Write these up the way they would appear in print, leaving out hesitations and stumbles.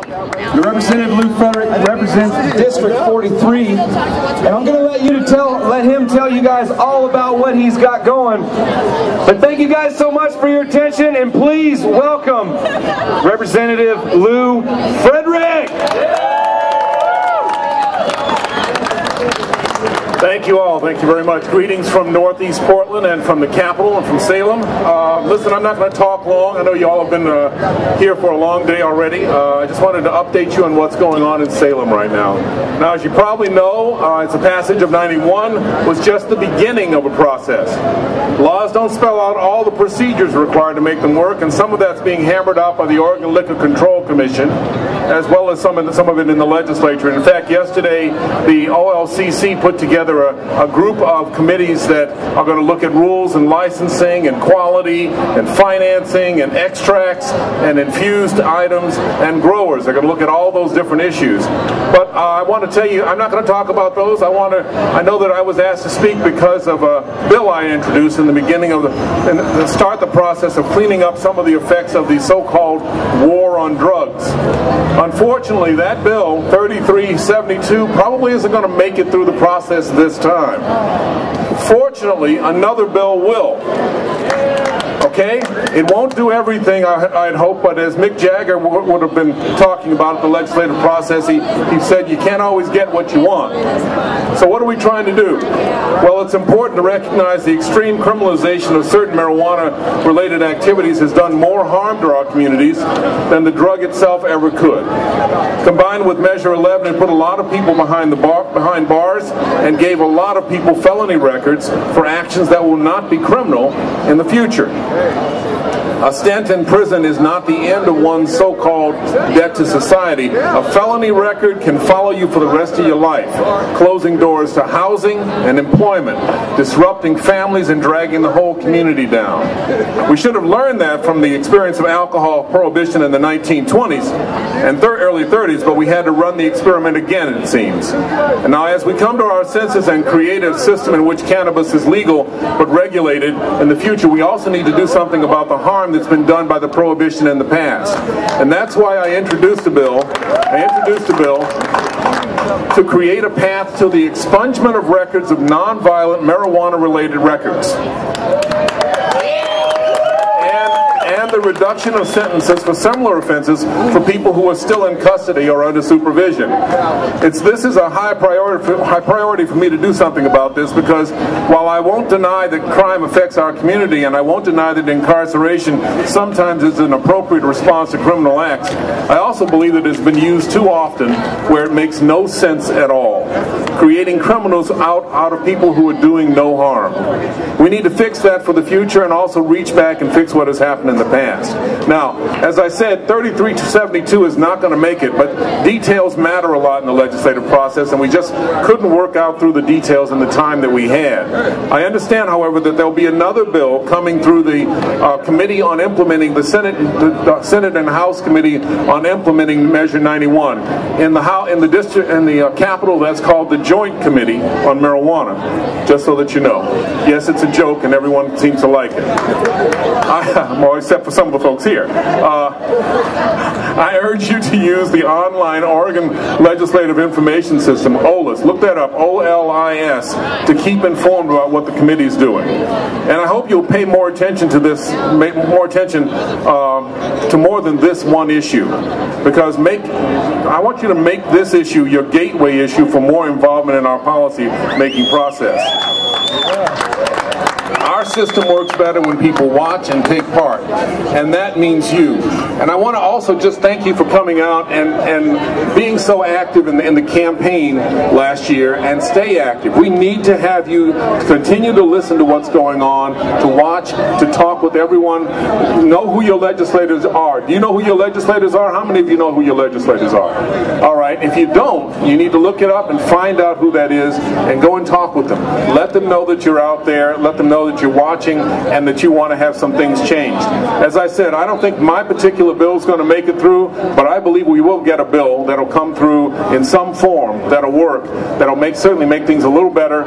The Representative Lew Frederick represents District 43, and I'm going to let him tell you guys all about what he's got going. But thank you guys so much for your attention, and please welcome Representative Lew Frederick. Thank you all. Thank you very much. Greetings from Northeast Portland and from the Capitol and from Salem. Listen, I'm not going to talk long. I know you all have been here for a long day already. I just wanted to update you on what's going on in Salem right now. Now, as you probably know, it's a passage of 91 was just the beginning of a process. Laws don't spell out all the procedures required to make them work, and some of that's being hammered out by the Oregon Liquor Control Commission, as well as some of it in the legislature. In fact, yesterday, the OLCC put together a group of committees that are going to look at rules and licensing and quality and financing and extracts and infused items and growers. They're going to look at all those different issues. But I want to tell you, I'm not going to talk about those. I know that I was asked to speak because of a bill I introduced in the beginning of to start the process of cleaning up some of the effects of the so-called war on drugs. Unfortunately, that bill, 3372, probably isn't going to make it through the process this time. Fortunately, another bill will. Okay? It won't do everything, I'd hope, but as Mick Jagger would have been talking about the legislative process, he said you can't always get what you want. So what are we trying to do? Well, it's important to recognize the extreme criminalization of certain marijuana-related activities has done more harm to our communities than the drug itself ever could. Combined with Measure 11, it put a lot of people behind bars and gave a lot of people felony records for actions that will not be criminal in the future. A stint in prison is not the end of one's so-called debt to society. A felony record can follow you for the rest of your life, closing doors to housing and employment, disrupting families and dragging the whole community down. We should have learned that from the experience of alcohol prohibition in the 1920s and early 30s, but we had to run the experiment again, it seems. And now as we come to our senses and create a system in which cannabis is legal but regulated in the future, we also need to do something about the harm that's been done by the prohibition in the past. And that's why I introduced a bill to create a path to the expungement of records of nonviolent marijuana-related records. And the reduction of sentences for similar offenses for people who are still in custody or under supervision. This is a high priority for me to do something about this, because while I won't deny that crime affects our community, and I won't deny that incarceration sometimes is an appropriate response to criminal acts, I also believe that it's been used too often where it makes no sense at all, creating criminals out of people who are doing no harm. We need to fix that for the future and also reach back and fix what has happened in the past. Now, as I said, 3372 is not going to make it, but details matter a lot in the legislative process, and we just couldn't work out through the details in the time that we had. I understand, however, that there will be another bill coming through the committee on implementing the Senate and House Committee on implementing Measure 91. In the district, in the Capitol, that's called the Joint Committee on Marijuana. Just so that you know. Yes, it's a joke, and everyone seems to like it. Well, except for some of the folks here. I urge you to use the online Oregon Legislative Information System, OLIS. Look that up, OLIS, to keep informed about what the committee is doing. And I hope you'll pay more attention to this, more attention to more than this one issue. Because I want you to make this issue your gateway issue for more involvement in our policy-making process. Our system works better when people watch and take part, and that means you. And I want to also just thank you for coming out and being so active in the campaign last year, and stay active. We need to have you continue to listen to what's going on, to watch, to talk with everyone, know who your legislators are. Do you know who your legislators are? How many of you know who your legislators are? All right, if you don't, you need to look it up and find out who that is and go and talk with them. Let them know that you're out there. Let them know that you're watching and that you want to have some things changed. As I said, I don't think my particular bill is going to make it through, but I believe we will get a bill that'll come through in some form that'll work, that'll certainly make things a little better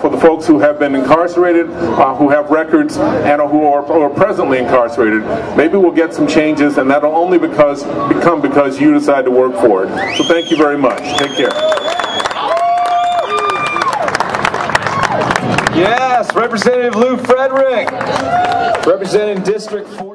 for the folks who have been incarcerated, who have records, and who are presently incarcerated. Maybe we'll get some changes, and that'll only become because you decide to work for it. So thank you very much. Take care. Yes, Representative Lew Frederick, representing District 40.